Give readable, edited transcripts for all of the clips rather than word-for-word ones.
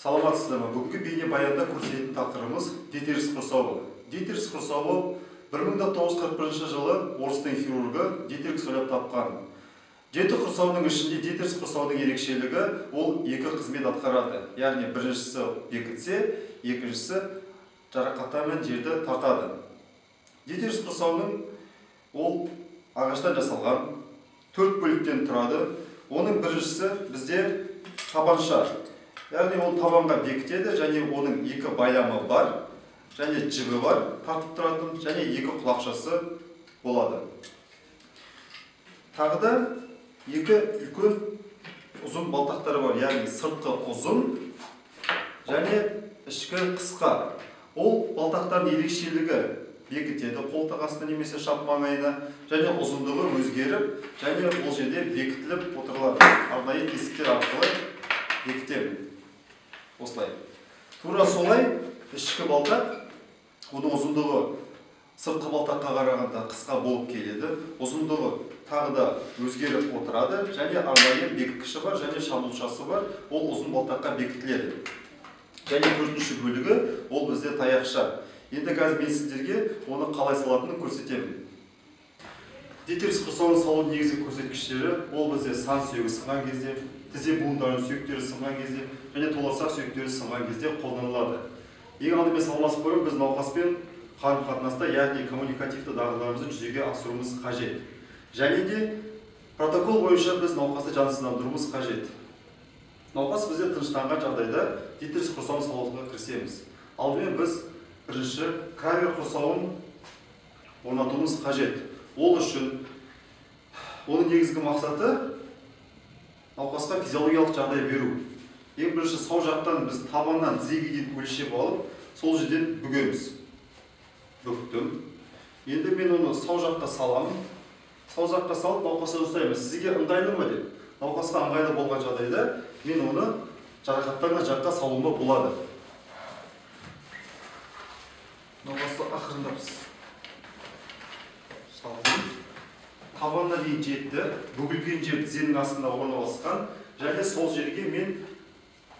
Саламатсыздар ма? Бүгінгі бейне баянда көрсететін тақырыбымыз Дитерис құрсауы. Дитерис құрсауы 1941 жылы орыстың хирургы Дитерис ойлап тапқан. Жеті құрсаудың ішінде Дитерис құрсаудың ерекшелігі ол екі қызмет атқарады. Яғни біріншісі бекітсе, екіншісі жарақаттармен жерді тартады. Дитерис құрсауының ол ағаштан жасалған, 4 бөліктен тұрады. Оның біріншісі бізде табанша. Яғни ол табанға бекітеді, және оның екі байламы бар, және жібі бар, тартып тұратын, және екі құлақшасы болады. Тағы да екі үлкен ұзын балтақтары бар, яғни сыртқы ұзын және ішкі қысқа. Ол балтақтардың ерекшелігі бекітеді қолтық астына немесе шап маңайына, және ұзындығы өзгеріп, және ол жерде бекітіліп отырылады. Арнайы тесіктер арқылы бекітемін. Осылай. Тура солай ішкі балтақ, оның ұзындығы сыртқы балтаққа қарағанда қысқа болып келеді. Ұзындығы тағы да өзгеріп отырады, және арнайы бекіткіші бар, және шабуылшасы бар. Ол ұзын балтаққа бекітіледі. Және төртінші бөлігі ол бізде таяқша. Енді қазір мен сіздерге оны қалай салатынын көрсетемін. Дитерис құрсауын салу негізгі көрсеткіштері ол бізде сан сүйегі сынған кезде, тізе буындарының сүйектері сынған кезде, және толарсақ сүйектері сынған кезде қолданылады. Ең алдымен салмасы бұрын біз науқаспен қарым-қатынаста, яғни коммуникативті дағдыларымызды жүзеге асыруымыз қажет. Және де протокол бойынша біз науқасты жансыздандыруымыз қажет. Науқас бізде тыныштанған жағдайда Дитерис құрсауын салуға кірісеміз. Алдымен біз бірінші Крамер құрсауын орнатуымыз қажет. Ол үшін оның негізгі мақсаты науқасқа физиологиялық жағдай беру. Ең бірінші сау жақтан біз табаннан тізеге дейін өлшеп алып, сол жерден бүгеміз. Бүктім. Енді мен оны сау жаққа саламын. Сау жаққа салып науқасты ұстаймыз. Сізге ыңғайлы ма деп? Науқасқа ыңғайлы болған жағдайда мен оны жарақаттарына жаққа салуыма болады. Науқасты ақырындап салдым. Табанына дейін жетті. Бүгілген жер тізенің астында орналасқан. Және сол жерге мен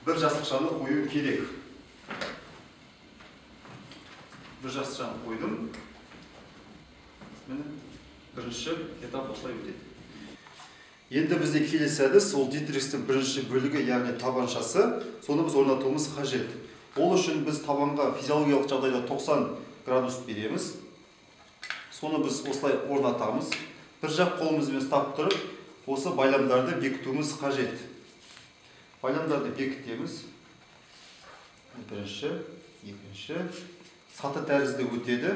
бір жастықшаны қою керек. Бір жастықшаны қойдым. Міне бірінші этап осылай өтеді. Енді бізде келесі әдіс, ол Дитеристің бірінші бөлігі, яғни табаншасы, соны біз орнатуымыз қажет. Ол үшін біз табанға физиологиялық жағдайда 90 градус береміз. Соны біз осылай орнатамыз. Бір жақ қолымызбен ұстап тұрып, осы байламдарды бекітуіміз қажет. Байламдарды бекітеміз. Бірінші, екінші. Саты тәрізді өтеді.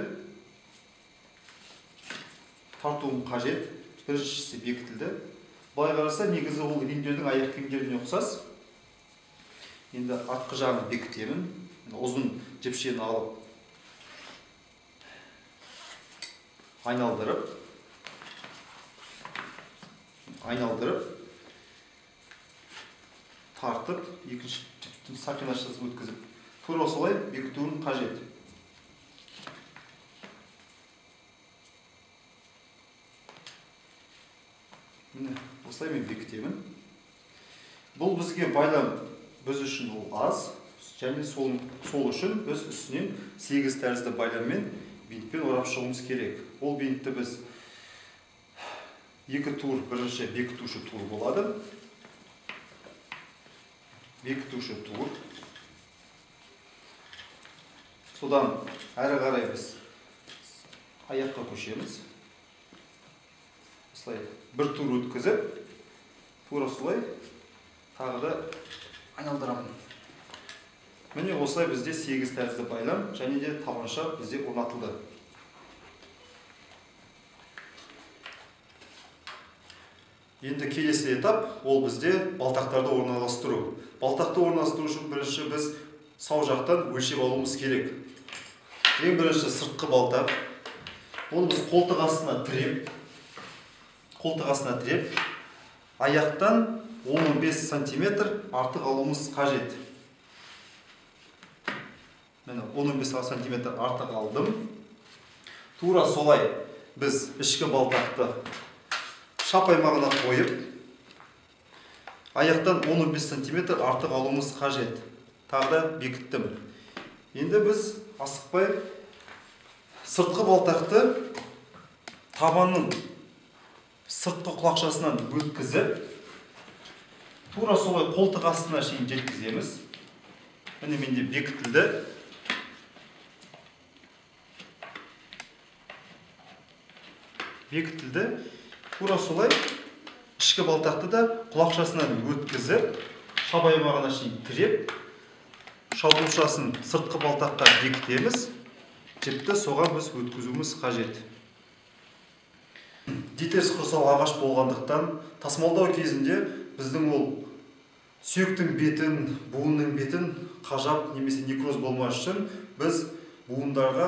Тартуым қажет. Біріншісі бекітілді. Былай қараса, негізі ол римдердің аяқ киімдеріне ұқсас. Енді артқы жағын бекітемін. Ұзын жіпшені алып, айналдырып, тартып, екінші жіптің сақинашасын өткізіп, тура солай бекітуім қажет. Міне, осылай мен бекітемін. Бұл бізге байлам біз үшін ол аз, және сол үшін біз үстінен 8 тәрізді байламмен бинтпен орап шығуымыз керек. Ол бинтті біз екі тур, бірінші бекітуші тур болады. Бекітуші тур. Содан әрі қарай біз аяққа көшеміз. Осылай бір тур өткізіп, тура солай тағы да айналдырамын. Міне осылай бізде 8 тәрізді байлам, және де табанша бізде орнатылды. Енді келесі этап, ол бізде балтақтарды орналастыру. Балтақты орналастыру үшін бірінші біз сау жақтан өлшеп алуымыз керек. Ең бірінші сыртқы балтақ. Оны біз қолтық астына тіреп, аяқтан 15 сантиметр артық алуымыз қажет. Мені 15 сантиметр артық алдым. Тура солай біз ішкі балтақты шап аймағына қойып, аяқтан 15 сантиметр артық алуымыз қажет. тағы да бекіттім. Енді біз асықпай сыртқы балтақты табанның сыртқы құлақшасынан өткізіп, тура солай қолтық астына шейін жеткіземіз. Міне менде бекітілді. Тура солай ішкі балтақты да құлақшасынан өткізіп, шап аймағына шейін тіреп, шабушасын сыртқы балтаққа бекітеміз. Жіпті соған біз өткізуіміз қажет. Дитерс құрсау ағаш болғандықтан, тасымалдау кезінде біздің ол сүйектің бетін, буынның бетін қажап немесе некроз болмас үшін біз буындарға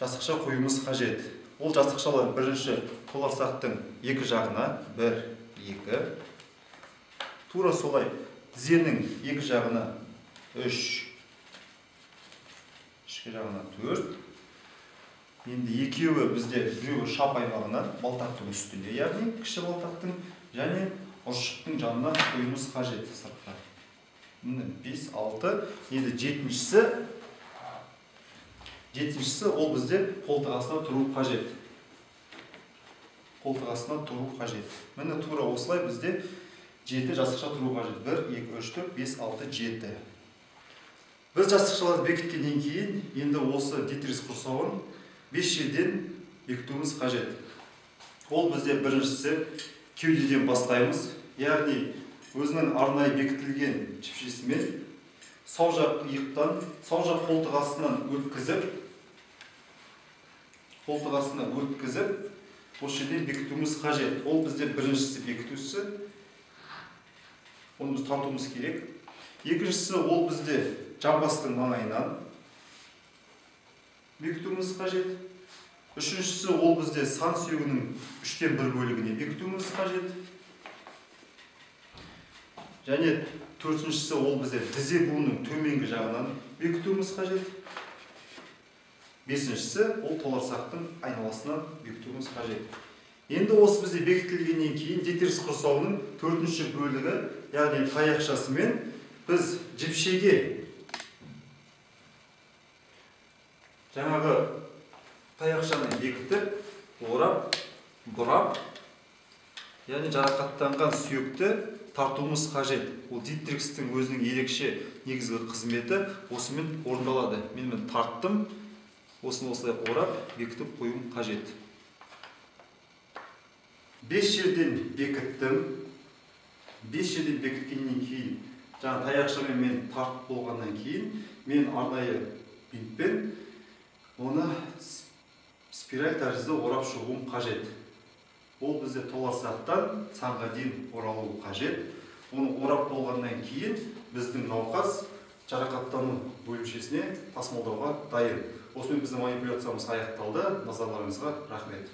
жасықша қоюымыз қажет. Ол жасықшалар бірінші толарсақтың екі жағына 1, 2, тура солай тізенің екі жағына 3, ішкі жағына 4. Енді екеуі бізде біреуі шап аймағына, балтақтың үстіне, яғни кіші балтақтың және ұршықтың жанына қоюымыз қажет сыртқа. Міне 5, 6. Енді жетіншісі ол бізде қолтық астына тұру қажет. Міне тура осылай бізде 7 жасықша тұру қажет. 1, 2, 3, 4, 5, 6, 7. Біз жасықшаларды бекіткеннен кейін, енді осы дитерс құрсауын 5 жерден бекітуіміз қажет. Ол бізде біріншісі кеудеден бастаймыз. Яғни өзінің арнайы бекітілген жіпшесімен сау жақ иықтан, сау жақ қолтық астынан өткізіп, осы жерден бекітуіміз қажет. Ол бізде біріншісі бекітусі. Оны біз тартуымыз керек. Екіншісі ол бізде жамбастың маңайынан бекітуіміз қажет. Үшіншісі ол бізде сан сүйегінің 3-тен 1 бөлігіне бекітуіміз қажет. Және төртіншісі ол бізде тізе буынның төменгі жағынан бекітуіміз қажет. Бесіншісі ол толарсақтың айналасынан бекітуіміз қажет. Енді осы бізде бекітілгеннен кейін дитерс құрсауының 4-ші бөлігі, яғни таяқшасымен біз жіпшеге жаңағы таяқшаны бекітіп, орап, бұрап, яғни жарақаттанған сүйекті тартуымыз қажет. Ол дитерстің өзінің ерекше негізгі қызметі осымен орындалады. Мен тарттым, осыны осылай орап, бекітіп қоюым қажет. 5 жерден бекіттім. 5 жерден бекіткеннен кейін, жаңа таяқшамен мен тартып болғаннан кейін, мен арнайы бинтпен оны спираль тәрізді орап шығуым қажет. Ол бізде толарсақтан санға дейін оралуы қажет. Оны орап болғаннан кейін біздің науқас жарақаттану бөлімшесіне тасымалдауға дайын. Осымен біздің манипуляциямыз аяқталды. Назарларыңызға рахмет.